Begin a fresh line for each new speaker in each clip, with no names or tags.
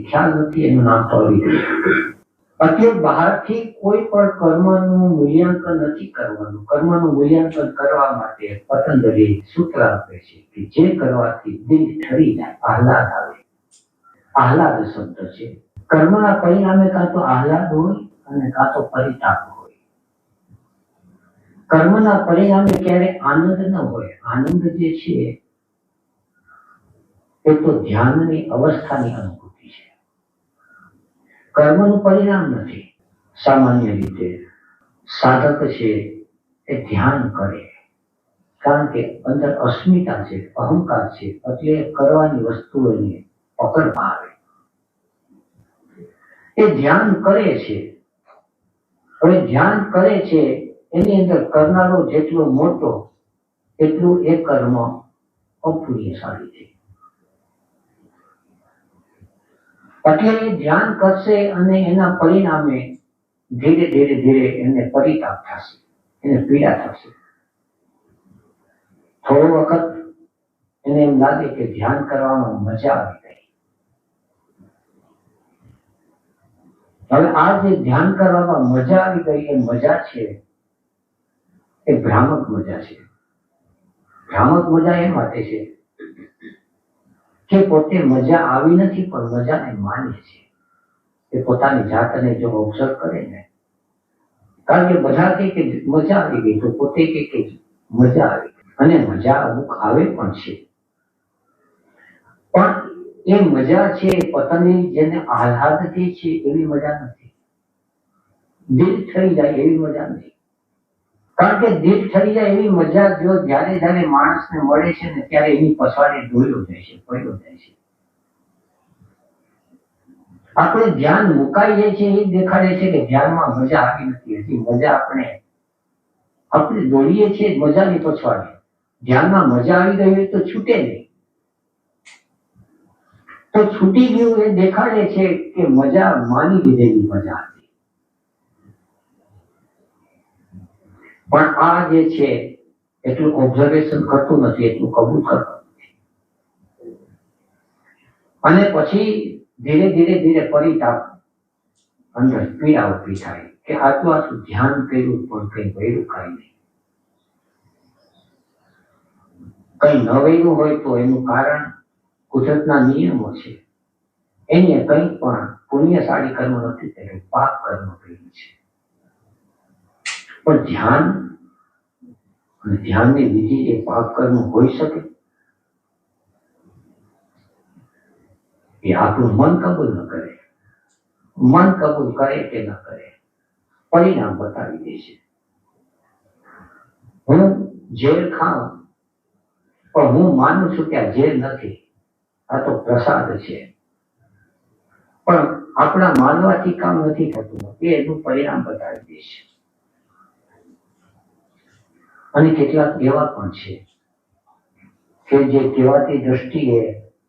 ખ્યાલ નથી, એનું નામ તો અવિદ્યા. એટલે બહારથી કોઈ પણ કર્મનું મૂલ્યાંકન નથી કરવાનું. કર્મનું મૂલ્યાંકન કરવા માટે પતંજલિ સૂત્ર આપે છે કે જે કરવાથી દિલ ઠરી જાય, આહલાદ આવે. આહલાદ શબ્દ છે. કર્મના પરિણામે કાં તો આહલાદ હોય અને કાં તો પરિતાપ હોય. કર્મના પરિણામે ક્યારે આનંદ ન હોય. આનંદ જે છે એ તો ધ્યાનની અવસ્થાની અનુભૂતિ છે, કર્મનું પરિણામ નથી. સામાન્ય રીતે સાધક છે એ ધ્યાન કરે, કારણ કે અંદર અસ્મિતા છે, અહંકાર છે, એટલે કરવાની વસ્તુઓને પકડમાં આવે. એ ધ્યાન કરે છે. હવે ધ્યાન કરે છે એની અંદર કરનારો જેટલો મોટો એટલું એ કર્મ અપુણ્યશાળી છે. એટલે એ ધ્યાન કરશે અને એના પરિણામે ધીરે ધીરે ધીરે એને પરિતાપ થશે, એને પીડા થશે. થોડો વખત એને એમ લાગે કે ધ્યાન કરવામાં મજા આવી ગઈ. હવે આ જે ધ્યાન કરવામાં મજા આવી ગઈ એ મજા છે એ ભ્રામક મજા છે. ભ્રામક મજા એ માટે છે કે પોતે મજા આવી નથી પણ મજાને માને છે. એ પોતાની જાતને જો ઓબ્ઝર્વ કરે ને, કારણ કે બધા કે મજા આવી ગઈ તો પોતે કે મજા આવી ગઈ, અને મજા અમુક આવે પણ છે. પણ એ મજા છે પોતાની જેને આહલાદ જે છે એવી મજા નથી. દિલ ઠરી જાય એવી મજા નથી. કારણ કે દિલ ઠરી જાય એવી મજા જો જ્યારે જ્યારે માણસને મળે છે ને ત્યારે એની પછાડે ડોળ્યો જાય છે, પડ્યો જાય છે. આપણે ધ્યાન મુકાઈ જાય છે એ દેખાડે છે કે ધ્યાનમાં મજા આવી નથી. હજી મજા આપણે દોડીએ છીએ મજાની પછવાડે. ધ્યાનમાં મજા આવી ગઈ હોય તો છૂટે નહીં. તો છૂટી ગયું એ દેખાડે છે કે મજા માની લીધેલી મજા હતી. પણ આ જે છે એટલું ઓબ્ઝર્વેશન કરતું નથી, એટલું કબૂલ કરતું નથી. અને પછી ધીરે ધીરે ધીરે પરિતાપ, અંદર પીડા ઉભી થાય કે આટલું ધ્યાન કર્યું પણ કઈ વૈરું કાંઈ નહીં. કઈ ન વૈરું હોય તો એનું કારણ કુદરતના નિયમો છે. એને કંઈ પણ પુણ્યશાળી કર્મ નથી કર્યું, પાપ કર્મ કર્યું છે. પણ ધ્યાન અને ધ્યાનની વિધિ એ પાપ કર્મ હોઈ શકે? એ આપણું મન કબૂલ ન કરે. મન કબૂલ કરે કે ન કરે, પરિણામ બતાવી દે છે. હું ઝેર ખાઉં પણ હું માનું છું કે આ ઝેર નથી, આ તો પ્રસાદ છે. પણ આપણા માનવાથી કામ નથી થતું, એ એનું પરિણામ બતાવી દે છે. અને કેટલાક એવા પણ છે કે જે કહેવાતી દ્રષ્ટિએ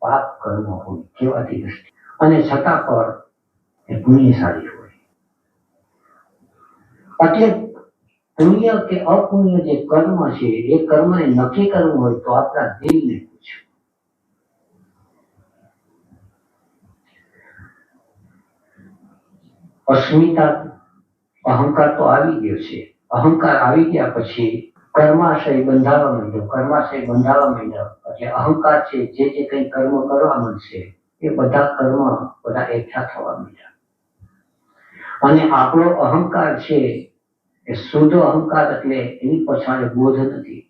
પાપ કર્મ હોય, કહેવાતી દ્રષ્ટિ, અને છતાં પણ એ પુણ્યશાળી હોય. એટલે પુણ્ય કે અપુણ્ય જે કર્મ છે એ કર્મને નક્કી કરવું હોય તો આપણા દિલને પૂછો. અસ્મિતા, અહંકાર તો આવી ગયો છે. અહંકાર આવી ગયા પછી કર્માશય બંધાવા માંડ્યો. કર્માશય બંધાવા માંડ્યો એટલે અહંકાર છે જે કંઈ કર્મ કરવા માંડશે એ બધા કર્મ બધા એકઠા થવા માંડ્યા. અને આપણો અહંકાર છે એ શુદ્ધ અહંકાર, એટલે એની પછાડે બોધ નથી.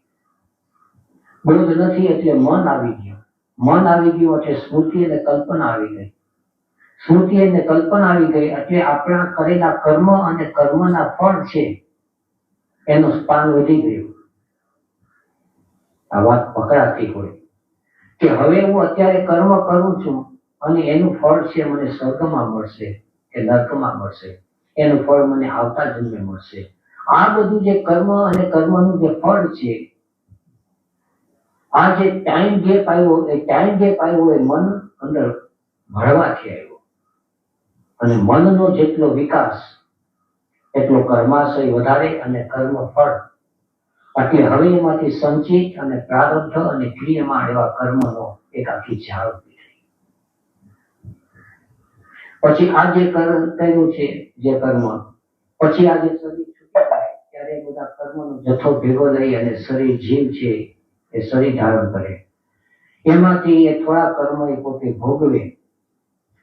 બોધ નથી એટલે મન આવી ગયું. મન આવી ગયું એટલે સ્મૃતિ અને કલ્પના આવી ગઈ. સ્મૃતિ અને કલ્પના આવી ગઈ એટલે આપણા કરેલા કર્મ અને કર્મના ફળ છે એનું સ્થાન વધી ગયું. આ વાત પકડાતી હોય કે હવે હું અત્યારે કર્મ કરું છું અને એનું ફળ છે મને સ્વર્ગમાં મળશે કે નર્કમાં મળશે, એનું ફળ મને આવતા જન્મે મળશે. આ બધું જે કર્મ અને કર્મનું જે ફળ છે, આ જે ટાઈમ ગેપ આવ્યો એ ટાઈમ ગેપ આવ્યો એ મન અંદર ભળવાથી આવ્યો. અને મનનો જેટલો વિકાસ એટલો કર્માશય વધારે અને કર્મ ફળ. એટલે હવે એમાંથી સંચિત અને પ્રારબ્ધ અને ક્રિયમાણ એવા કર્મનો એક આખી ઝાડ ઉભી થઈ. પછી આ જે કર્યું છે જે કર્મ, પછી આ જે શરીર છૂટી જાય ત્યારે એ બધા કર્મનો જથ્થો ભેગો થઈ અને શરીર જીવ છે એ શરીર ધારણ કરે. એમાંથી એ થોડા કર્મ એ પોતે ભોગવે,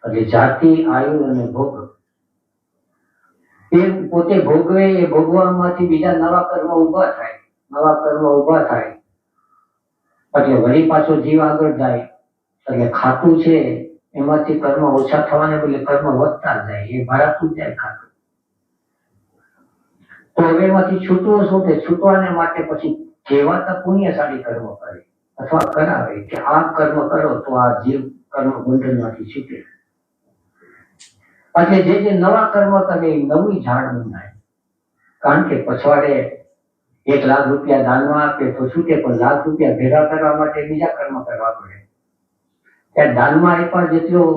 એટલે જાતિ, આયુ અને ભોગ એ પોતે ભોગવે. એ ભોગવવામાંથી બીજા નવા કર્મ ઉભા થાય. નવા કર્મ ઉભા થાય એટલે વળી પાછો જીવ આગળ જાય. એટલે ખાતું છે એમાંથી કર્મ ઓછા થવાને બદલે કર્મ વધતા જાય, એ ભરાતું જાય ખાતું. તો હવે એમાંથી છૂટવું શું? તે છૂટવાને માટે પછી કહેવાતા પુણ્યશાળી કર્મ કરે અથવા કરાવે કે આ કર્મ કરો તો આ જીવ કર્મ બંધનમાંથી છૂટે. એટલે જે નવા કર્મ કરે એ નવી ઝાડ બંધાય. કારણ કે પછવાડે 1 લાખ રૂપિયા દાનમાં આપે તો છૂટે, પણ લાખ રૂપિયા ભેગા કરવા માટે બીજા કર્મ કરવા પડે. ત્યાં દાનમાં આપ્યા જેટલું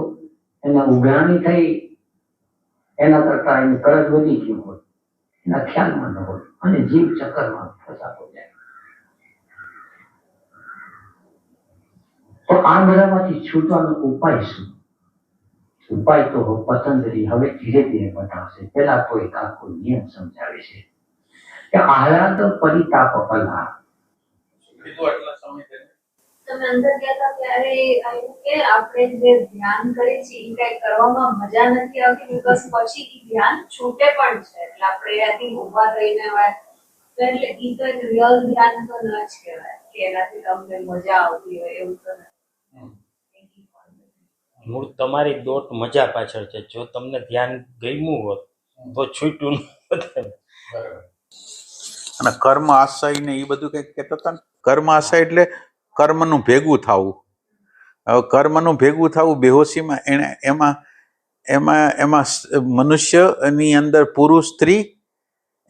એને ઉઘરાણી થઈ એના કરતા એની કરજ વધી ગયું હોય, એના ખ્યાલમાં ન હોય અને જીવ ચક્કરમાં ફસાતો જાય. તો આ બધામાંથી છૂટવાનો ઉપાય શું? ઉપાય તો પતંજલિ હવે ધીરે ધીરે બતાવશે. પેલા તો એક આખો નિયમ સમજાવે છે કે આહલાદ પરિતાપ કલા.
તમે અંદર ગયા હતા ત્યારે આવ્યું કે આપણે જે ધ્યાન કરીએ છીએ એ કઈ કરવામાં મજા નથી આવતી, બીકોઝ પછી એ ધ્યાન છૂટે પણ છે. એટલે આપણે એનાથી ઊભા થઈને એટલે ઈ તો એક રિયલ ધ્યાન તો ન જ કહેવાય કે એનાથી તમને મજા આવતી હોય એવું તો નથી.
મૂળ તમારી દોટ મજા પાછળ છે. જો તમને ધ્યાન ગમ્યું હોત તો છૂટ્યું ન હોત.
અને કર્મ આશય ને એ બધું કંઈક કહેતા હતા ને. કર્મ આશય એટલે કર્મનું ભેગું થવું. હવે કર્મનું ભેગું થવું બેહોશીમાં એને એમાં મનુષ્યની અંદર પુરુષ સ્ત્રી,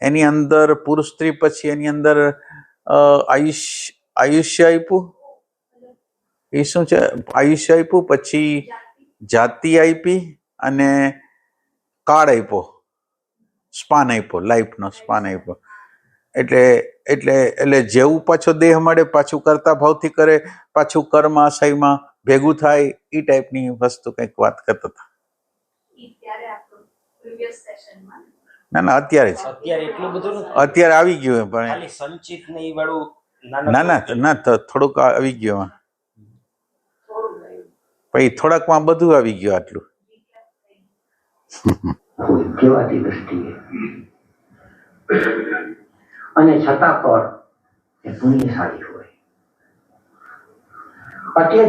એની અંદર પુરુષ સ્ત્રી, પછી એની અંદર આયુષ્ય આપ્યું. એ શું છે? આયુષ્ય આપ્યું, પછી જાતિ આપી અને કાળ આપ્યો, સ્પાન આપ્યો, લાઈફનો સ્પાન આપ્યો. એટલે જેવું પાછો દેહ મળે પાછું કરતા ભાવથી કરે, પાછું કર્મ આશયમાં ભેગું થાય, એ ટાઈપની વસ્તુ કંઈક વાત કરતા હતા. ના અત્યારે જ,
અત્યારે એટલું બધું નથી.
અત્યારે આવી ગયું પણ
ખાલી સંચિત ને ઈ વાળું
ના થોડુંક આવી ગયું. પછી થોડાકમાં બધું આવી ગયું આટલું.
કેવાતી દ્રષ્ટિએ અને છતાં પણ એ પુણ્યશાળી હોય. એટલે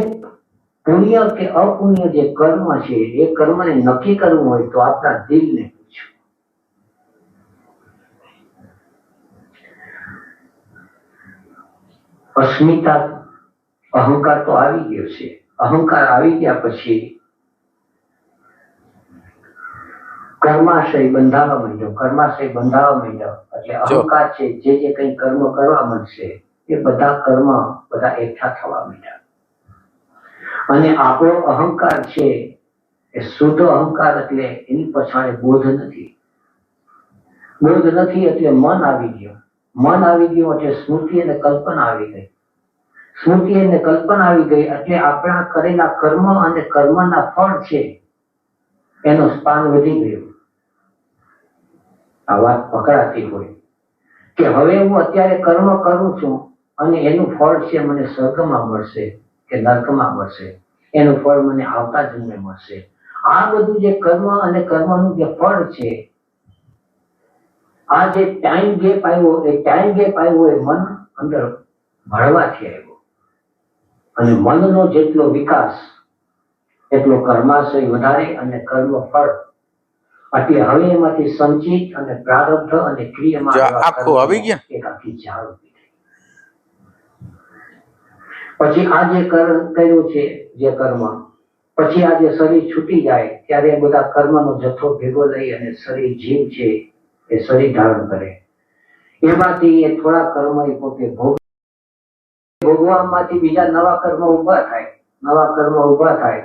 પુણ્ય કે અપુણ્ય જે કર્મ છે એ કર્મને નક્કી કરવું હોય તો આપણા દિલને પૂછવું. અસ્મિતા, અહંકાર તો આવી ગયો છે. અહંકાર આવી ગયા પછી કર્માશય બંધાવા માંડ્યો. કર્માશય બંધાવા માંડ્યો એટલે અહંકાર છે જે કઈ કર્મ કરવા માંડશે એ બધા કર્મ બધા એકઠા થવા માંડ્યા. અને આપણો અહંકાર છે એ શુદ્ધ અહંકાર, એટલે એની પછાડે બોધ નથી. બોધ નથી એટલે મન આવી ગયું. મન આવી ગયું એટલે સ્મૃતિ અને કલ્પના આવી ગઈ. સ્મૃતિ અને કલ્પના આવી ગઈ એટલે આપણા કરેલા કર્મ અને કર્મના ફળ છે એનું સ્પાન વધી ગયું. આ વાત પકડાતી હોય કે હવે હું અત્યારે કર્મ કરું છું અને એનું ફળ છે મને સ્વર્ગમાં મળશે કે નર્કમાં મળશે, એનું ફળ મને આવતા જન્મે મળશે. આ બધું જે કર્મ અને કર્મનું જે ફળ છે, આ જે ટાઈમ ગેપ આવ્યો એ ટાઈમ ગેપ આવ્યો એ મન અંદર ભળવાથી આવ્યો. અને મનનો જેટલો વિકાસ એટલો કર્માશય વધારે અને કર્મ ફળ. એટલે હવે એમાંથી સંચિત અને પ્રારબ્ધ અને ક્રિયામાં
આખું આવી ગયા.
એક આખી ઝાડ ઉભી થઈ. પછી આ જે કર્યું છે જે કર્મ, પછી આ જે શરીર છૂટી જાય ત્યારે એ બધા કર્મનો જથ્થો ભેગો લઈ અને શરીર જીવ છે એ શરીર ધારણ કરે. એમાંથી એ થોડા કર્મ એ પોતે ભોગવામાંથી બીજા નવા કર્મ ઉભા થાય. નવા કર્મ ઉભા થાય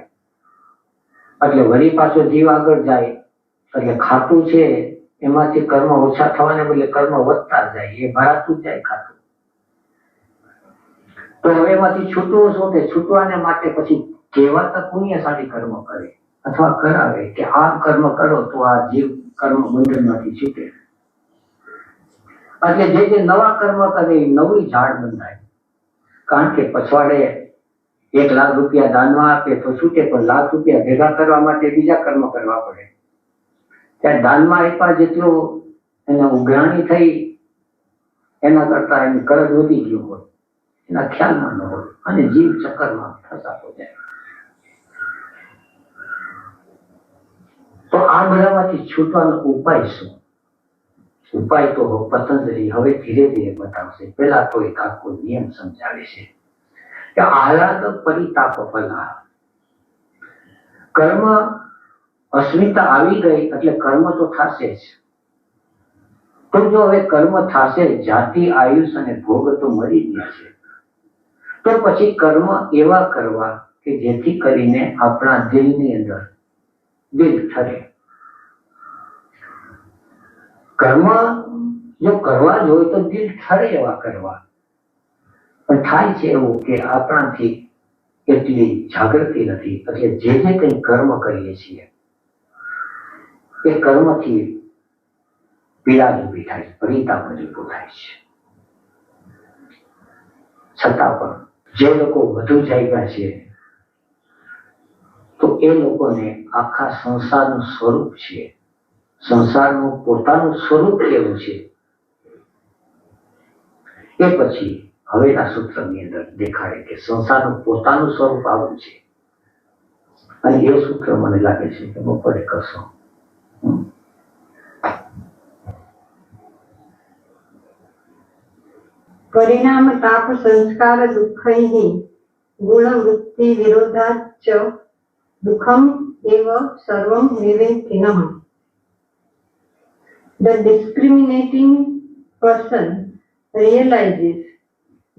એટલે વળી પાછો જીવ આગળ જાય. એટલે ખાતું છે એમાંથી કર્મ ઓછા થવાને બદલે કર્મ વધતા જાય, એ ભરાતું જાય ખાતું. તો હવે એમાંથી છૂટવું શું? તે છૂટવાને માટે પછી કહેવાતા પુણ્યશાળી કર્મ કરે અથવા કરાવે કે આ કર્મ કરો તો આ જીવ કર્મ બંધનમાંથી છૂટે. એટલે જે નવા કર્મ કરે એ નવી ઝાડ બંધાય. કારણ કે પછવાડે 1 લાખ રૂપિયા દાનમાં આપે તો છૂટે, પણ લાખ રૂપિયા ભેગા કરવા માટે બીજા કર્મ કરવા પડે. ત્યારે દાનમાં આપ્યા જેટલું એને ઉઘરાણી થઈ એના કરતા એની કરજ વધી ગયું હોય, એના ખ્યાલમાં ન હોય અને જીવ ચક્કરમાં ફસાતો જાય. તો આ બધામાંથી છૂટવાનો ઉપાય શું? ઉપાય તો પતંજલિ હવે ધીરે ધીરે બતાવશે. પેલા તો એક આખો નિયમ સમજાવે છે કે આહલાદ પરિતાપ ફલા. કર્મ અસ્મિતા આવી ગઈ એટલે કર્મ તો થશે જ. તો જો હવે કર્મ થશે, જાતિ આયુષ અને ભોગ તો મળી ગયા છે, તો પછી કર્મ એવા કરવા કે જેથી કરીને આપણા દિલની અંદર દિલ ઠરે. કર્મ જો કરવા જ હોય તો દિલ ઠરે એવા કરવા. પણ થાય છે એવું કે આપણાથી એટલી જાગૃતિ નથી, એટલે જે કંઈ કર્મ કરીએ છીએ એ કર્મથી પીડા જ ઊભી થાય, પરિતાપ જ ઊભો થાય છે. છતાં પણ જે લોકો વધુ જાગ્યા છે તો એ લોકોને આખા સંસારનું સ્વરૂપ છે, સંસારનું પોતાનું સ્વરૂપ કેવું છે એ પછી હવેના સૂત્રની અંદર દેખાડે કે સંસારનું પોતાનું સ્વરૂપ આવું છે. અને એ સૂત્ર મને લાગે છે કે બપોરે કરશો.
પરિણામ તાપ સંસ્કાર દુઃખૈઃ ગુણ વૃત્તિ વિરોધાચ્ચ દુઃખમ એવ સર્વમ વિવેકિનઃ. The discriminating person realizes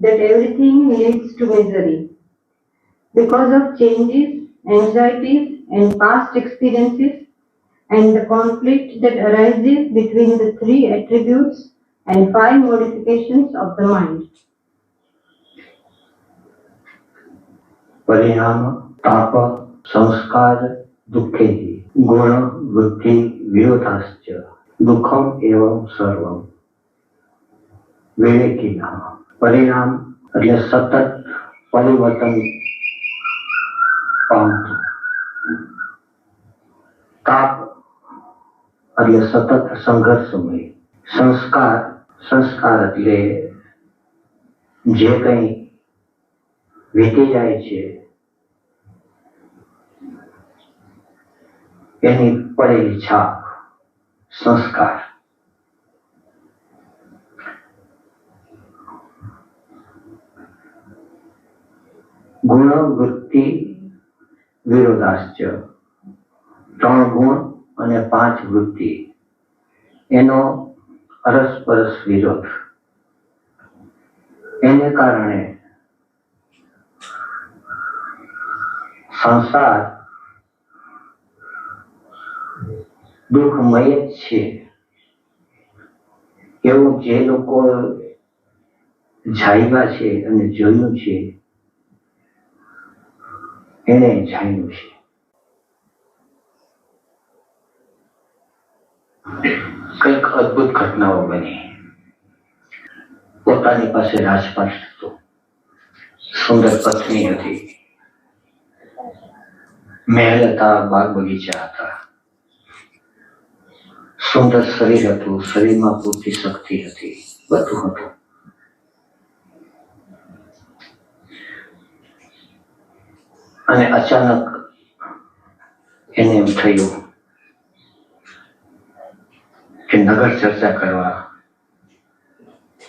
that everything leads to misery because of changes, anxieties, and past experiences, and the conflict that arises between the 3 attributes and 5 modifications of the mind.
પરિણામ તાપ સંસ્કાર દુઃખૈઃ ગુણ વૃદ્ધિ વિરોધાશ્ચ દુઃખમ એવં સર્વમ વિવેકિનઃ. પરિણામ એટલે સતત પરિવર્તન પામતું. તાપ એટલે સતત સંઘર્ષમય. સંસ્કાર એટલે જે કંઈ વીતી જાય છે એની પડેલી છાપ સંસ્કાર. ગુણ વૃત્તિ વિરોધાશ્ચ 3 ગુણ અને 5 વૃત્તિ એનો અરસપરસ વિરોધ. એને કારણે સંસાર દુઃખમય જ છે એવું જે લોકો જાગ્યા છે અને જોયું છે એને જાણ્યું છે. કંઈક અદ્ભુત ઘટનાઓ બની. પોતાની પાસે રાજપાટ હતો, સુંદર પત્ની હતી, મહેલ હતા, બાગ બગીચા હતા, સુંદર શરીર હતું, શરીરમાં પૂરતી શક્તિ હતી, બધું હતું. અને અચાનક એને એમ થયું કે નગર ચર્ચા કરવા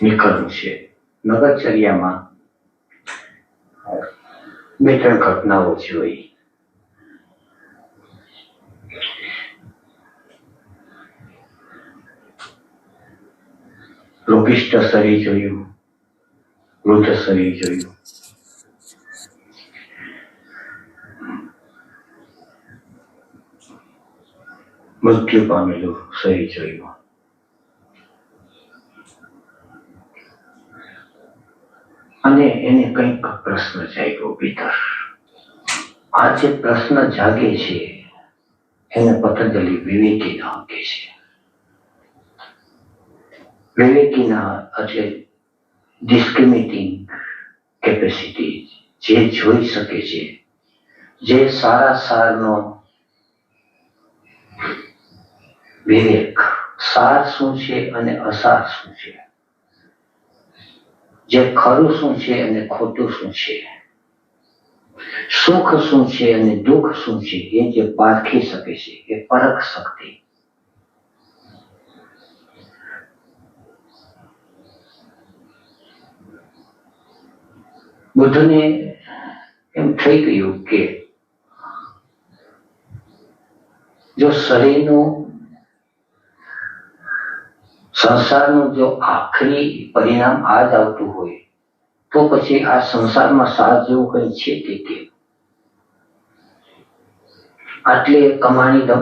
નીકળવું છે. નગરચર્યામાં 2-3 ઘટનાઓ જોઈ. રોગિષ્ઠ શરીર જોયું, વૃદ્ધ શરીર જોયું. મૃત્યુ પામેલું શરીર જોયું. અને એને કંઈક પ્રશ્ન જાગ્યો ભીતર. આ જે પ્રશ્ન જાગે છે એને પતંજલિ વિવેકીના કહે છે. વિવેકીના એટલે ડિસ્ક્રિમિનેટિંગ કેપેસિટી, જે જોઈ શકે છે, જે સારા સારનો વિવેક, સાર શું છે અને અસાર શું છે, જે ખરું શું છે અને ખોટું શું છે, સુખ શું છે અને દુઃખ શું છે, એ જે પારખી શકે છે, એ પરખ શક્તિ. બુદ્ધને એમ થઈ ગયું કે જો શરીરનું, સંસારનું જો આખરી પરિણામ આ જ આવતું હોય તો પછી આ સંસારમાં સાર જેવું કઈ છે કે કેમ? આટલી કમાણી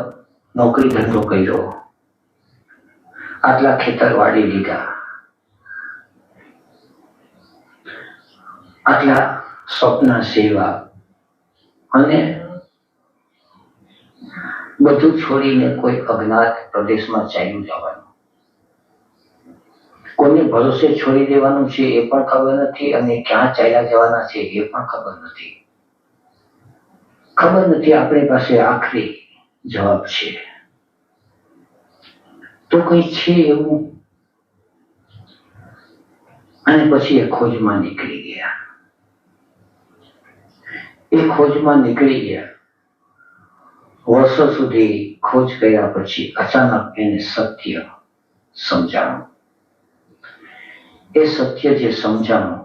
નોકરી ધંધો કર્યો, આટલા ખેતર વાડી લીધા, આટલા સ્વપ્ન સેવા, અને બધું છોડીને કોઈ અજ્ઞાત પ્રદેશમાં ચાલ્યું જવાનું, કોઈને ભરોસે છોડી દેવાનું છે એ પણ ખબર નથી, અને ક્યાં ચાલ્યા જવાના છે એ પણ ખબર નથી. આપણી પાસે આખરી જવાબ છે તો કઈ છે એવું. અને પછી એ ખોજમાં નીકળી ગયા. વર્ષો સુધી ખોજ કર્યા પછી અચાનક એને સત્ય સમજાણું. એ સત્ય જે સમજાણું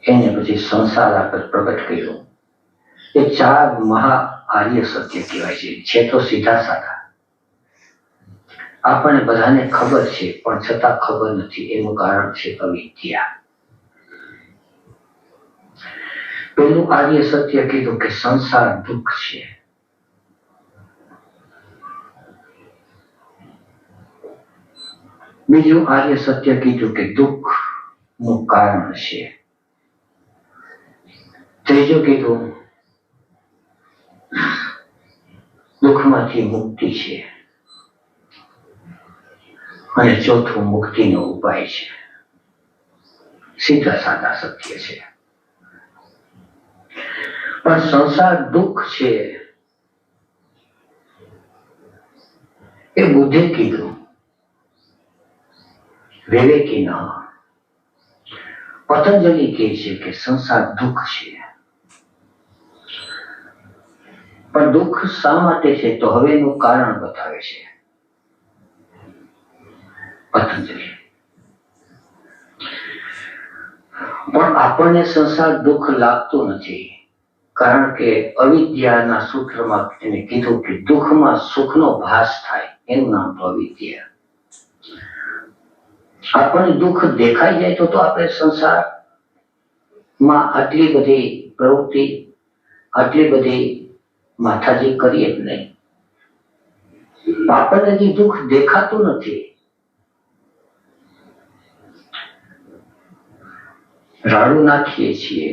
એને પછી સંસાર આગળ પ્રગટ કર્યો. એ 4 મહા આર્ય સત્ય કહેવાય છે તો સીધા સાધા. આપણને બધાને ખબર છે પણ છતાં ખબર નથી. એનું કારણ છે અવિદ્યા. પેલું આર્ય સત્ય કીધું કે સંસાર દુઃખ છે. બીજું આર્ય સત્ય કીધું કે દુઃખ નું કારણ છે. ત્રીજું કીધું દુઃખમાંથી મુક્તિ છે. અને ચોથું મુક્તિનો ઉપાય છે. સીધા સાદા સત્ય છે. પણ સંસાર દુઃખ છે એ બુદ્ધે કીધું, વિવેકી ન. પતંજલિ કહે છે કે સંસાર દુઃખ છે. પણ દુઃખ શા માટે છે તો હવે એનું કારણ બતાવે છે પતંજલિ. પણ આપણને સંસાર દુઃખ લાગતું નથી, કારણ કે અવિદ્યાના સૂત્રમાં એને કીધું કે દુઃખમાં સુખનો ભાસ થાય, એનું નામ તો અવિદ્યા. આપણને દુઃખ દેખાઈ જાય તો આપણે સંસારમાં આટલી બધી પ્રવૃત્તિ, આટલી બધી માથાજી કરીએ જ નહીં. આપણને જે દુઃખ દેખાતું નથી, રાડું નાખીએ છીએ,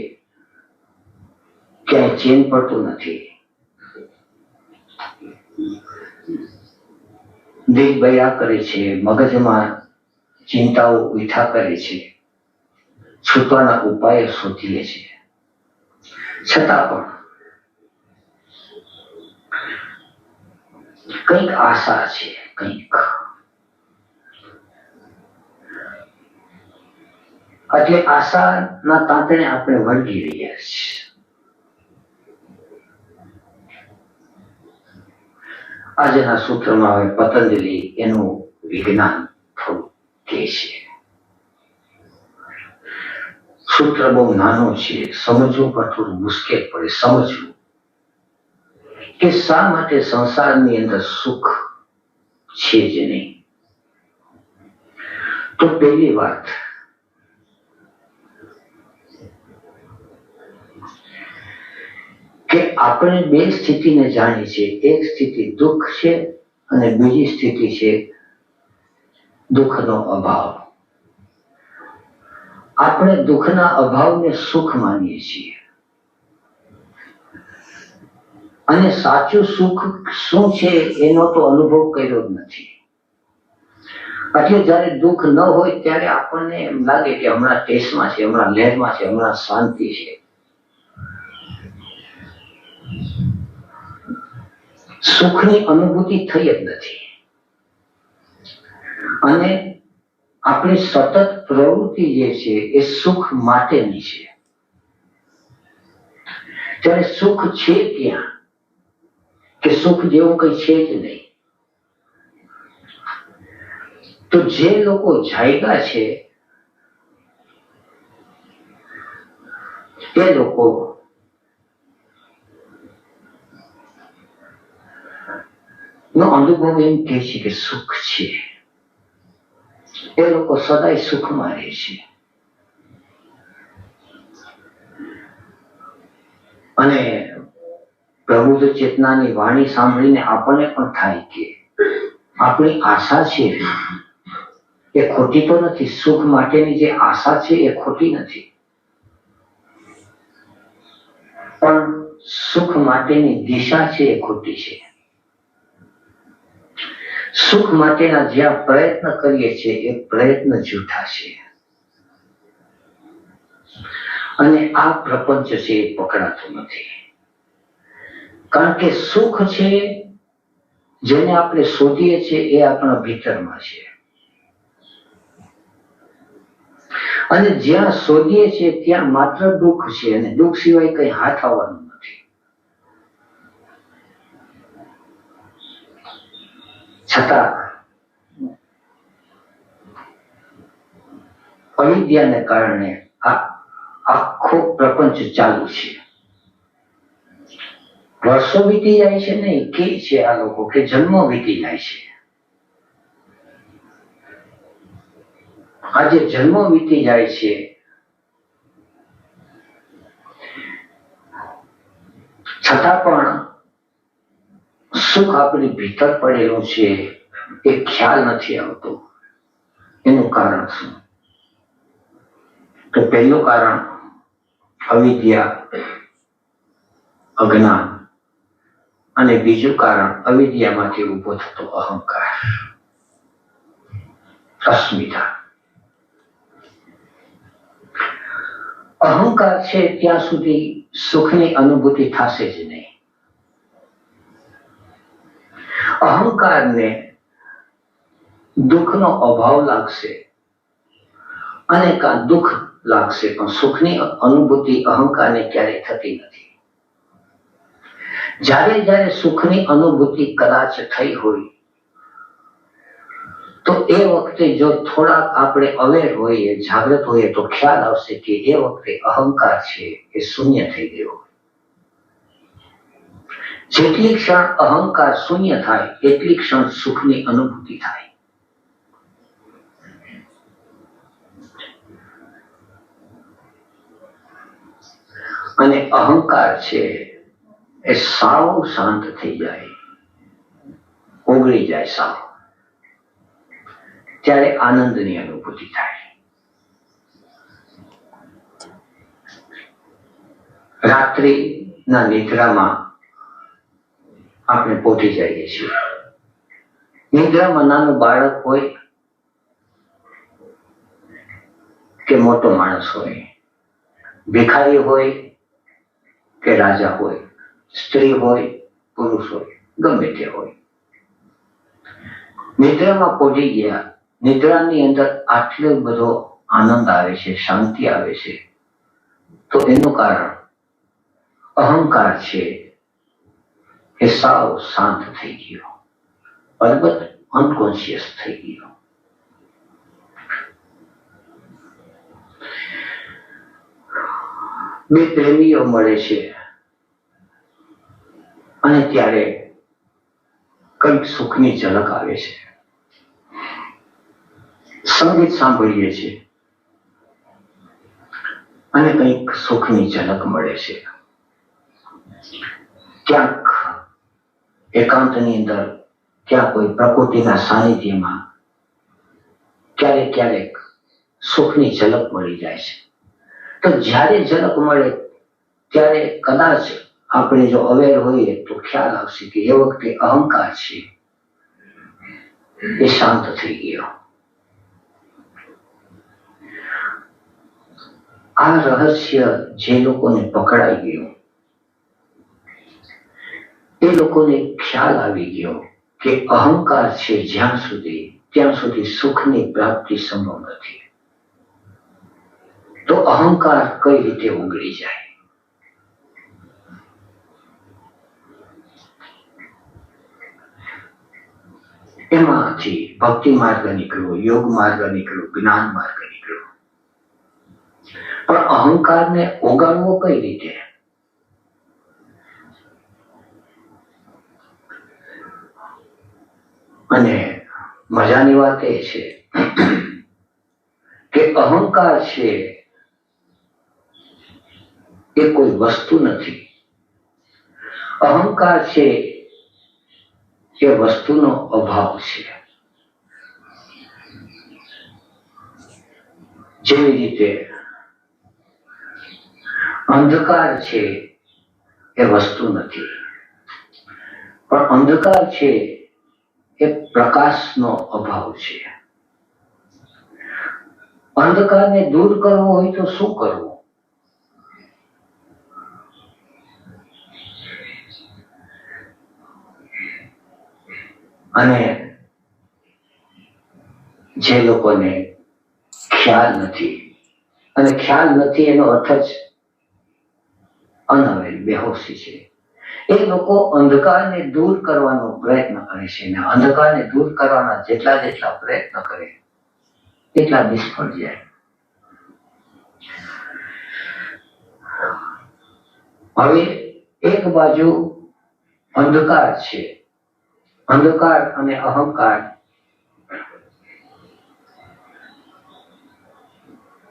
ક્યાંય ચેન પડતું નથી, દિલ બયા કરે છે, મગજમાં ચિંતાઓ ઉઠા કરે છે, છૂટવાના ઉપાયો શોધીએ છીએ, છતાં પણ કંઈક આશા છે, કંઈક. એટલે આશાના તાંતણે આપણે વળગી રહ્યા છીએ. આજના સૂત્રમાં હવે પતંજલિ એનું વિજ્ઞાન થોડું કહે છે. સૂત્ર બહુ નાનો છે, સમજવું પણ થોડું મુશ્કેલ પડે. સમજવું કે શા માટે સંસારની અંદર સુખ છે જ નહીં. તો પહેલી વાત, કે આપણે 2 સ્થિતિને જાણીએ છીએ. એક સ્થિતિ દુઃખ છે અને બીજી સ્થિતિ છે દુઃખનો અભાવ. આપણે દુઃખના અભાવને સુખ માનીએ છીએ. અને સાચું સુખ શું છે એનો તો અનુભવ કર્યો જ નથી. એટલે જયારે દુઃખ ન હોય ત્યારે આપણને એમ લાગે કે હમણાં ટેસ્ટમાં છે, હમણાં લહેરમાં છે, હમણાં શાંતિ છે. સુખની અનુભૂતિ થઈ જ નથી. અને આપણી સતત પ્રવૃત્તિ જે છે એ સુખ માટેની છે. ત્યારે સુખ છે ક્યાં? કે સુખ જેવું કઈ છે જ નહીં. તો જે લોકો જાગ્યા છે એ લોકો નો અનુભવ એમ કહે છે કે સુખ છે. એ લોકો સદાય સુખમાં રહે છે. અને પ્રબુદ્ધ ચેતનાની વાણી સાંભળીને આપણને પણ થાય કે આપણી આશા છે એ ખોટી તો નથી. સુખ માટેની જે આશા છે એ ખોટી નથી, પણ સુખ માટેની દિશા છે એ ખોટી છે. સુખ માટેના જ્યાં પ્રયત્ન કરીએ છીએ એ પ્રયત્ન જૂઠા છે. અને આ પ્રપંચ છે એ પકડાતું નથી. કારણ કે સુખ છે જેને આપણે શોધીએ છીએ એ આપણા ભીતરમાં છે. અને જ્યાં શોધીએ છીએ ત્યાં માત્ર દુઃખ છે, અને દુઃખ સિવાય કઈ હાથ આવવાનું નથી. છતાં અવિદ્યાને કારણે આ આખો પ્રપંચ ચાલુ છે. વર્ષો વીતી જાય છે નહીં કે છે આ લોકો કે જન્મો વીતી જાય છે. આજે જન્મો વીતી જાય છે છતાં પણ સુખ આપણી ભીતર પડેલું છે એ ખ્યાલ નથી આવતો. એનું કારણ શું? તો પહેલું કારણ અવિદ્યા, અજ્ઞાન. અને બીજું કારણ અવિદ્યામાંથી ઉભો થતો અહંકાર, અસ્મિતા. અહંકાર છે ત્યાં સુધી સુખની અનુભૂતિ થશે જ નહીં. અહંકારને દુઃખનો અભાવ લાગશે અને કાં દુઃખ લાગશે, પણ સુખની અનુભૂતિ અહંકારને ક્યારેય થતી નથી. જ્યારે જ્યારે સુખની અનુભૂતિ કદાચ થઈ હોય તો એ વખતે જો થોડાક આપણે અવેર હોઈએ, જાગૃત હોઈએ, તો ખ્યાલ આવશે કે એ વખતે અહંકાર છે એ શૂન્ય થઈ ગયો. જેટલી ક્ષણ અહંકાર શૂન્ય થાય એટલી ક્ષણ સુખની અનુભૂતિ થાય. અને અહંકાર છે એ સાવ શાંત થઈ જાય, ઓગળી જાય સાવ. ત્યારે આનંદની અનુભૂતિ થાય. રાત્રિના નિદ્રામાં આપણે પહોંચી જઈએ છીએ. નિદ્રામાં નાનું બાળક હોય કે મોટો માણસ હોય, ભિખારી હોય કે રાજા હોય, સ્ત્રી હોય, પુરુષ હોય, ગમે તે હોય, નિદ્રામાં પહોંચી ગયા. નિદ્રાની અંદર આટલો બધો આનંદ આવે છે, શાંતિ આવે છે, તો એનું કારણ અહંકાર છે એ સાવ શાંત થઈ ગયો, અલબત્ત અનકોન્શિયસ થઈ ગયો. બે પ્રેમીઓ મળે છે અને ત્યારે કંઈક સુખની ઝલક આવે છે. સંગીત સાંભળીએ છીએ અને કંઈક સુખની ઝલક મળે છે. ક્યાંક એકાંતની અંદર, ક્યાં કોઈ પ્રકૃતિના સાનિધ્યમાં ક્યારેક ક્યારેક સુખની ઝલક મળી જાય છે. તો જ્યારે ઝલક મળે ત્યારે કદાચ આપણે જો અવેર હોઈએ તો ખ્યાલ આવશે કે એ વખતે અહંકાર છે એ શાંત થઈ ગયો. આ રહસ્ય જે લોકોને પકડાઈ ગયું એ લોકોને ખ્યાલ આવી ગયો કે અહંકાર છે જ્યાં સુધી ત્યાં સુધી સુખની પ્રાપ્તિ સંભવ નથી. તો અહંકાર કઈ રીતે ઉગડી જાય? એમાંથી ભક્તિ માર્ગ નીકળ્યો, યોગ માર્ગ નીકળ્યો, જ્ઞાન માર્ગ નીકળ્યો. પણ અહંકારને ઓગાળવો કઈ રીતે? અને મજાની વાત એ છે કે અહંકાર છે એ કોઈ વસ્તુ નથી. અહંકાર છે એ વસ્તુનો અભાવ છે. જેવી રીતે અંધકાર છે એ વસ્તુ નથી, પણ અંધકાર છે એ પ્રકાશનો અભાવ છે. અંધકારને દૂર કરવો હોય તો શું કરવું? અને જે લોકોને ખ્યાલ નથી, અને ખ્યાલ નથી એનો અર્થ જ અનઅવેર, બેહોશી છે. એ લોકો અંધકારને દૂર કરવાનો પ્રયત્ન કરે છે અને અંધકારને દૂર કરવાના જેટલા પ્રયત્ન કરે એટલા નિષ્ફળ જાય. હવે એક બાજુ અંધકાર છે, અંધકાર અને અહંકાર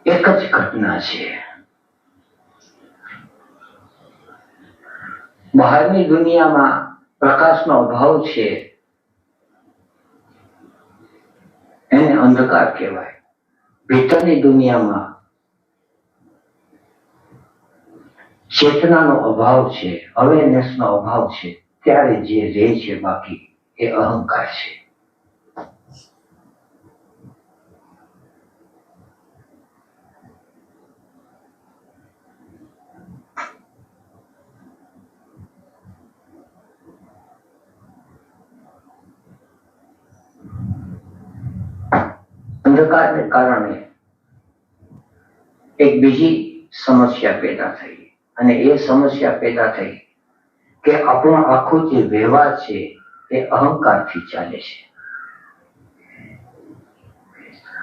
એક જ ઘટના છે. બહારની દુનિયામાં પ્રકાશનો અભાવ છે એને અંધકાર કહેવાય. ભીતરની દુનિયામાં ચેતનાનો અભાવ છે, અવેરનેસનો અભાવ છે, ત્યારે જે રહે છે બાકી એ અહંકાર છે. અંધકારને કારણે એક બીજી સમસ્યા પેદા થઈ, અને એ સમસ્યા પેદા થઈ કે આપણો આખો જે વ્યવહાર છે એ અહંકારથી ચાલે છે.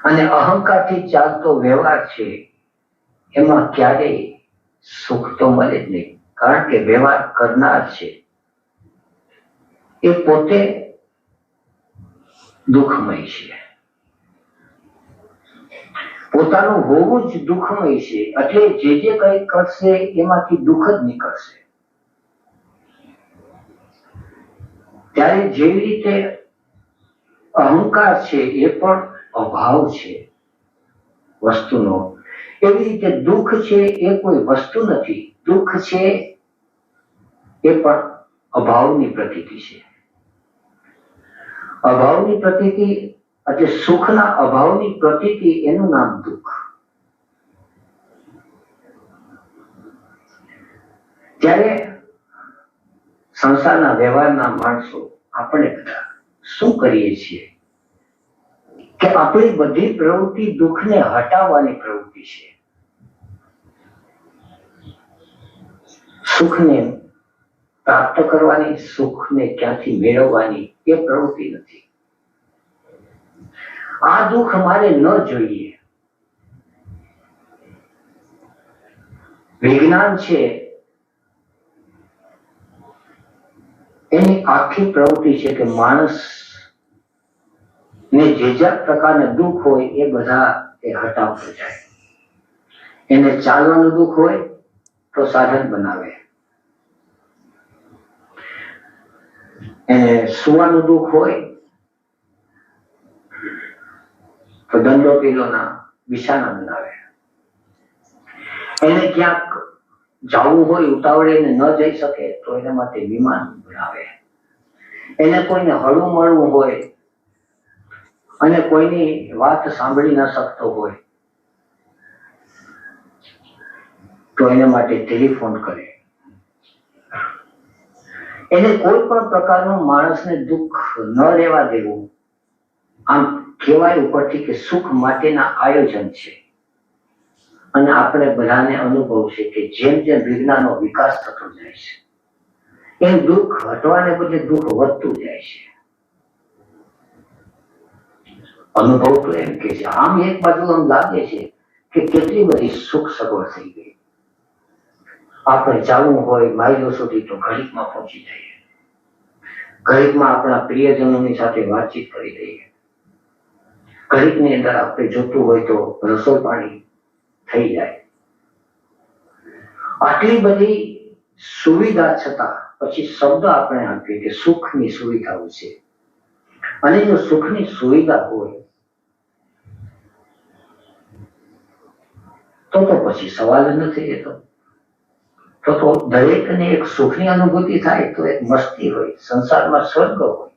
અને અહંકારથી ચાલતો વ્યવહાર છે એમાં ક્યારેય સુખ તો મળે જ નહીં, કારણ કે વ્યવહાર કરનાર છે એ પોતે દુઃખમય છે. પોતાનું હોવું જ દુઃખમય છે, એટલે જે કંઈ કરશે એમાંથી દુઃખ જ નીકળશે. ત્યારે જેવી રીતે અહંકાર છે એ પણ અભાવ છે વસ્તુનો, એવી રીતે દુઃખ છે એ કોઈ વસ્તુ નથી. દુઃખ છે એ પણ અભાવની પ્રતીતિ છે. અભાવની પ્રતીતિ એટલે સુખના અભાવની પ્રતીતિ, એનું નામ દુઃખ. ત્યારે સંસારના વ્યવહારના માણસો આપણે બધા શું કરીએ છીએ કે આપણી બધી પ્રવૃત્તિ દુઃખને હટાવવાની પ્રવૃત્તિ છે. સુખને પ્રાપ્ત કરવાની, સુખને ક્યાંથી મેળવવાની એ પ્રવૃત્તિ નથી. આ દુઃખ મારે ન જોઈએ. વિજ્ઞાન છે એની આખી પ્રવૃત્તિ છે કે માણસ ને જે પ્રકારના દુઃખ હોય એ બધા એ હટાવતો જાય. એને ચાલવાનું દુઃખ હોય તો સાધન બનાવે, એને સુવાનું દુઃખ હોય તો દંડો પીલોના બિછાના બનાવે, એને ક્યાંક જવું હોય ઉતાવળે ને ન જઈ શકે તો એના માટે વિમાન બનાવે. એને કોઈને હળવું મળવું હોય અને કોઈની વાત સાંભળી ન શકતો હોય તો એના માટે ટેલિફોન કરે. એને કોઈ પણ પ્રકારનું માણસને દુઃખ ન રહેવા દેવું. આમ કહેવાય ઉપરથી કે સુખ માટેના આયોજન છે. અને આપણે બધાને અનુભવ છે કે જેમ જેમ વિજ્ઞાનનો વિકાસ થતો જાય છે એમ દુઃખ હટવાને બદલે દુઃખ વધતું જાય છે. અનુભવ તો એમ કે છે. આમ એક બાજુ આમ લાગે છે કે કેટલી બધી સુખ સગવડ થઈ ગઈ. આપણે ચાલવું હોય માઇલો સુધી તો ઘડીકમાં પહોંચી જઈએ. ઘડીકમાં આપણા પ્રિયજનોની સાથે વાતચીત કરી દઈએ. ઘડીકની અંદર આપણે જોતું હોય તો રસોઈ પાણી થઈ જાય. આટલી બધી સુવિધા છતાં પછી શબ્દ આપણે આપીએ કે સુખની સુવિધાઓ છે. અને જો સુખની સુવિધા હોય તો પછી સવાલ જ નથી રહેતો. તો દરેકને એક સુખની અનુભૂતિ થાય તો એક મસ્તી હોય, સંસારમાં સ્વર્ગ હોય.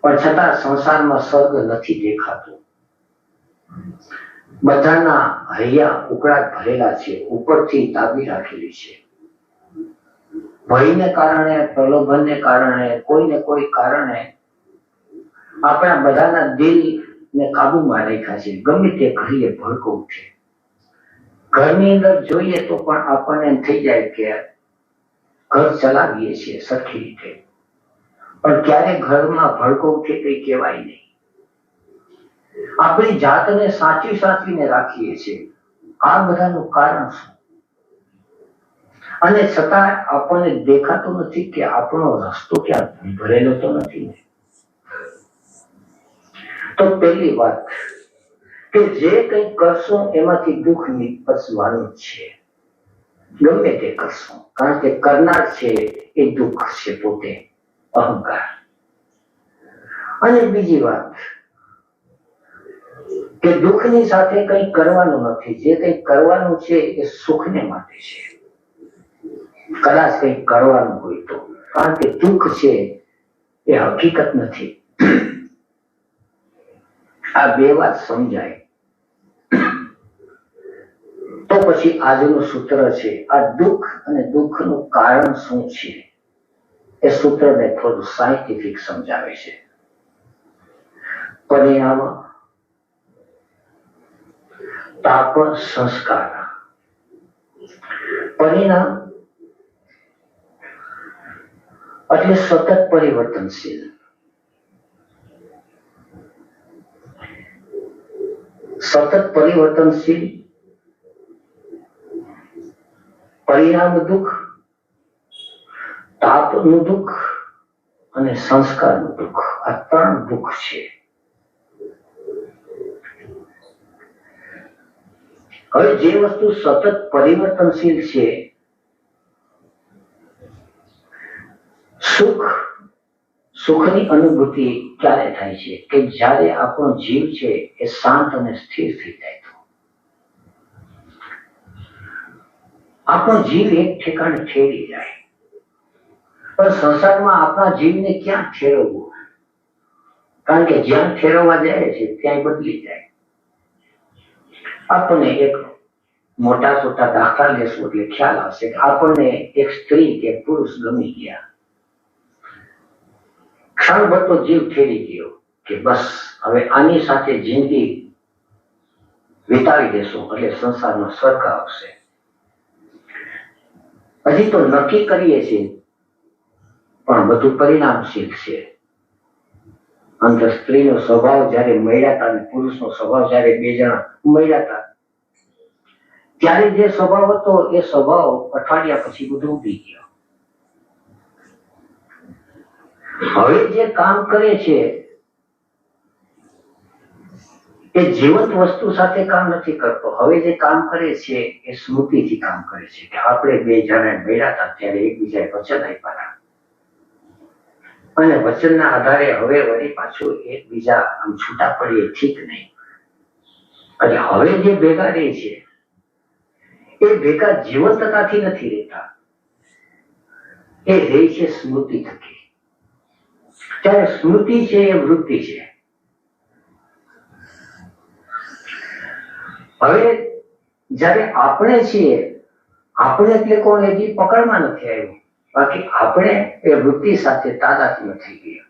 પણ છતાં સંસારમાં સ્વર્ગ નથી દેખાતું. બધાના હૈયા ઉકળાટ ભરેલા છે, ઉપરથી દાબી રાખેલી છે. ભયને કારણે, પ્રલોભનને કારણે, કોઈને કોઈ કારણે આપણા બધાના દિલને કાબુમાં રાખ્યા છે. ગમે તે ઘડીએ ભડકો ઉઠે. ઘરની અંદર જોઈએ તો પણ આપણને એમ થઈ જાય કે ઘર ચલાવીએ છીએ સરખી રીતે, પણ ક્યારે ઘરમાં ભડકો ઉઠે કઈ કહેવાય નહીં. આપણી જાતને સાચવીને રાખીએ છીએ. આ બધાનું કારણ શું? અને છતાં આપણને દેખાતું નથી કે આપણો રસ્તો ક્યાં ભરેલો તો નથી. તો પહેલી વાત કે જે કંઈ કરશું એમાંથી દુઃખ નીપજવાનું છે. ગમે તે કરશું, કારણ કે કરનાર છે એ દુઃખ છે પોતે, અહંકાર. અને બીજી વાત કે દુઃખની સાથે કંઈ કરવાનું નથી. જે કંઈ કરવાનું છે એ સુખને માટે છે. કદાચ કંઈ કરવાનું હોય તો, કારણ કે દુઃખ છે એ હકીકત નથી. આ બે વાત સમજાય તો પછી આજનું સૂત્ર છે. આ દુઃખ અને દુઃખનું કારણ શું છે એ સૂત્રને થોડું સાયન્ટિફિક સમજાવે છે. પરિણામ તાપ સંસ્કાર. પરિણામ એટલે સતત પરિવર્તનશીલ. સતત પરિવર્તનશીલ પરિણામ દુઃખ, તાપનું દુઃખ અને સંસ્કારનું દુઃખ. આ ત્રણ દુઃખ છે. હવે જે વસ્તુ સતત પરિવર્તનશીલ છે, સુખની અનુભૂતિ ક્યારે થાય છે કે જ્યારે આપણો જીવ છે એ શાંત અને સ્થિર થઈ જાય તો. આપણો જીવ એક ઠેકાણે ઠેરી જાય. પણ સંસારમાં આપણા જીવને ક્યાં ઠેરવવું? કારણ કે જ્યાં ઠેરવવા જાય છે ત્યાં બદલી જાય. આપણને એક મોટા સોટા દાખલા લેશું એટલે ખ્યાલ આવશે કે આપણને એક સ્ત્રી કે પુરુષ ગમી ગયા. ક્ષણભર તો જીવ ઠેરી ગયો કે બસ હવે આની સાથે જિંદગી વિતાવી દેશું એટલે સંસારમાં સ્વર્ગ આવશે. હજી તો નક્કી કરીએ છીએ પણ બધું પરિણામશીલ છે. અંદર સ્ત્રીનો સ્વભાવ જયારે મળ્યા હતા અને પુરુષનો સ્વભાવ જયારે બે જણા મળ્યા હતા ત્યારે જે સ્વભાવ હતો એ સ્વભાવ અઠવાડિયા પછી બધું ઉડી ગયો. હવે જે કામ કરે છે એ જીવંત વસ્તુ સાથે કામ નથી કરતો. હવે જે કામ કરે છે એ સ્મૃતિથી કામ કરે છે કે આપણે બે જણા મળ્યા હતા ત્યારે એકબીજાએ વચન આપ્યા અને વચનના આધારે હવે વળી પાછું એકબીજા આમ છૂટા પડીએ ઠીક નહીં. એટલે હવે જે ભેગા રહે છે એ ભેગા જીવંતતાથી નથી રહેતા, એ રહે છે સ્મૃતિ થકી. ત્યારે સ્મૃતિ છે એ વૃત્તિ છે. હવે જયારે આપણે છીએ, આપણે એટલે કોણ હજી પકડમાં નથી આવ્યું, બાકી આપણે એ વૃત્તિ સાથે તાદાત્મ્ય થઈ ગયા.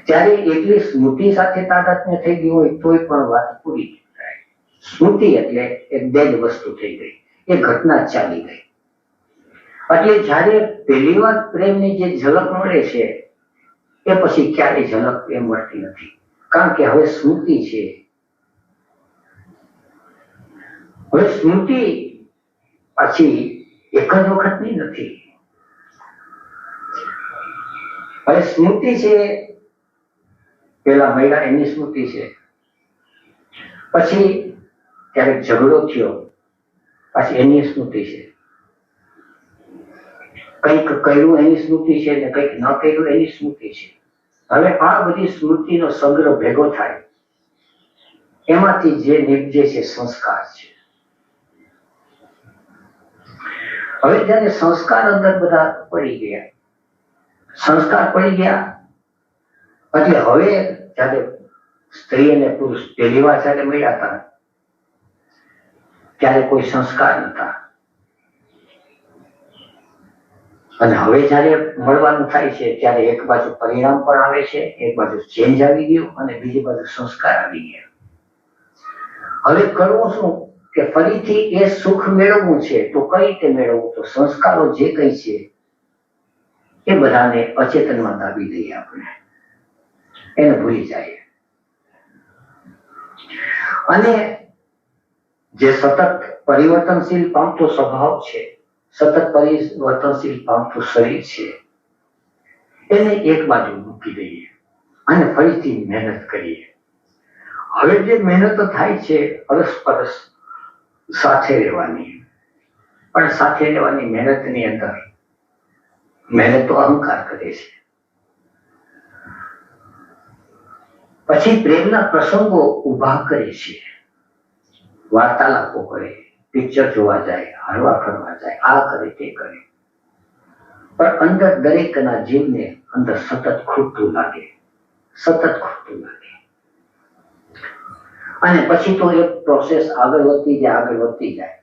ત્યારે એટલી સ્મૃતિ સાથે તાદાત્મ્ય થઈ ગયું હોય તોય પણ વાત પૂરી થાય. સ્મૃતિ એટલે એક ડેડ વસ્તુ થઈ ગઈ, એ ઘટના ચાલી ગઈ. એટલે જયારે પહેલી વાર પ્રેમની જે ઝલક મળે છે એ પછી ક્યારેય ઝલક એ મળતી નથી, કારણ કે હવે સ્મૃતિ છે. હવે સ્મૃતિ પછી એક જ વખતની નથી. હવે સ્મૃતિ છે, પેલા મહિલા એની સ્મૃતિ છે, પછી ક્યારેક ઝઘડો થયો પછી એની સ્મૃતિ છે, કંઈક કર્યું એની સ્મૃતિ છે ને કંઈક ન કર્યું એની સ્મૃતિ છે. હવે આ બધી સ્મૃતિનો સંગ્રહ ભેગો થાય, એમાંથી જે નીપજે છે સંસ્કાર છે. હવે જયારે સંસ્કાર અંદર બધા પડી ગયા, સંસ્કાર પડી ગયા, એટલે હવે જયારે સ્ત્રી અને પુરુષ પહેલી વાર જયારે મળ્યા હતા ત્યારે કોઈ સંસ્કાર નતા, અને હવે જયારે મળવાનું થાય છે ત્યારે એક બાજુ પરિણામ પણ આવે છે, એક બાજુ ચેન્જ આવી ગયું અને બીજી બાજુ સંસ્કાર આવી ગયા. હવે કરવું શું કે ફરીથી એ સુખ મેળવવું છે તો કઈ રીતે મેળવવું? તો સંસ્કારો જે કઈ છે એ બધાને અચેતનમાં દાબી દઈએ, આપણે એને ભૂલી જાય. અને જે સતત પરિવર્તનશીલ પામતો સ્વભાવ છે, સતત પરિવર્તનશીલ પામતું શરીર છે, એને એક બાજુ મૂકી દઈએ અને ફરીથી મહેનત કરીએ. હવે જે મહેનતો થાય છે અરસપરસ સાથે રહેવાની, પણ સાથે રહેવાની મહેનતની અંદર મહેનત તો અહંકાર કરે છે. પછી પ્રેમના પ્રસંગો ઉભા કરે છે, વાર્તાલાપો કરે, પિક્ચર જોવા જાય, હરવા ફરવા જાય, આ કરે તે કરે, પણ અંદર દરેકના જીવને અંદર સતત ખૂટતું લાગે, સતત ખૂટતું લાગે. અને પછી તો એક પ્રોસેસ આગળ વધતી જાય, આગળ વધતી જાય.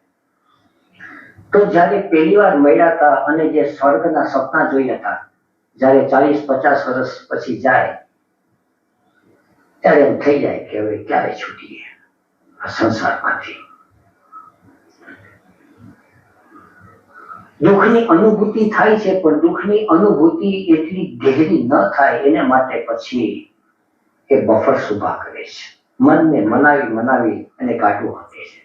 તો જયારે પહેલી વાર મળ્યા હતા અને જે સ્વર્ગના સપના જોયા હતા, જયારે 40-50 વર્ષ પછી જાય ત્યારે એમ થઈ જાય કે હવે ક્યારે છૂટીએ આ સંસારમાંથી. દુઃખની અનુભૂતિ થાય છે, પણ દુઃખની અનુભૂતિ એટલી ગહેરી ન થાય એને માટે પછી એ બફર્સ ઉભા કરે છે, મનને મનાવી અને કાઢવું આપે છે.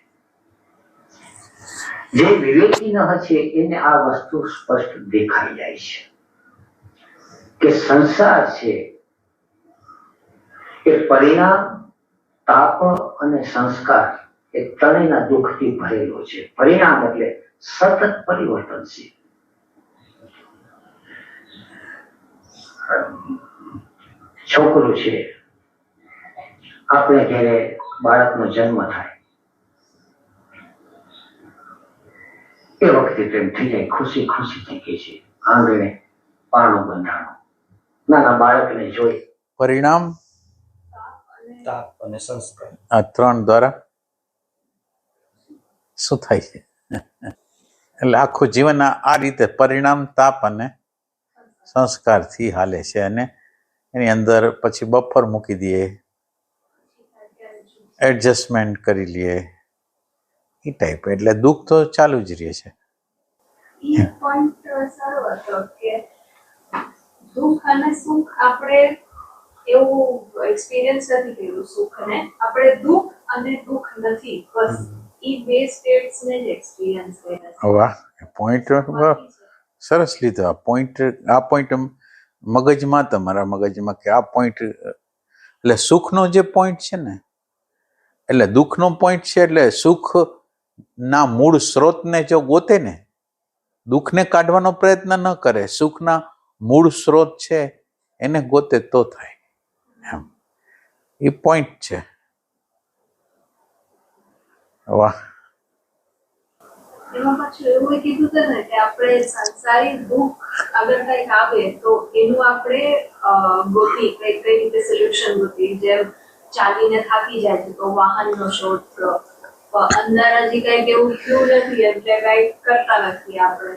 જે વિવેકી ન હશે એને આ વસ્તુ સ્પષ્ટ દેખાઈ જાય છે કે સંસાર છે એ પરિણામ, તાપ અને સંસ્કાર એ ત્રણેયના દુઃખથી ભરેલો છે. પરિણામ એટલે સતત પરિવર્તનશીલ. છોકરું છે, આપણે ઘરે બાળકનો જન્મ થાય એ વખતે પ્રેમ થઈ જાય, ખુશી ખુશી થઈ ગઈ છે, આંગણે પારણું બંધાણું, નાના બાળકને જોઈ.
પરિણામ,
તાપ અને સંસ્કાર,
આ ત્રણ દ્વારા શું થાય છે? એટલે આખું જીવન આ રીતે પરિણામ, તાપ અને સંસ્કારથી હાલે છે. અને એની અંદર પછી બફર મૂકી દઈએ, એડજસ્ટમેન્ટ કરી લઈએ, એ ટાઈપ. એટલે દુઃખ તો ચાલુ જ રહે છે.
ઈ પોઈન્ટ સારો હતો કે દુઃખ અને સુખ આપણે એવું એક્સપિરિયન્સ નથી કર્યું. સુખને આપણે દુઃખ અને દુઃખ નથી, બસ ઈ બે સ્ટેટ્સ ને જ એક્સપિરિયન્સ કર્યા છે.
વાહ, પોઈન્ટ સરસ લીધો. આ પોઈન્ટ મગજમાં, તમારા મગજમાં કે આ પોઈન્ટ એટલે સુખનો જે પોઈન્ટ છે ને, એટલે દુઃખનો પોઈન્ટ છે. એટલે સુખ ના મૂળ સ્ત્રોતને જો ગોતે ને, દુઃખને કાઢવાનો પ્રયત્ન ન કરે, સુખના મૂળ સ્ત્રોત છે એને ગોતે તો થાય એમ. એ પોઈન્ટ છે. વાહ.
એમાં પાછું એવું કીધું છે ને કે આપણે સંસારી દુઃખ અગર કંઈક આવે તો એનું આપણે ગોતી કઈ રીતે સોલ્યુશન ગોતી, જેમ ચાલીને થાકી જાય છે તો વાહનનો શોધ, અંદર હજી કંઈક એવું થયું નથી એટલે કંઈક કરતા નથી આપણે,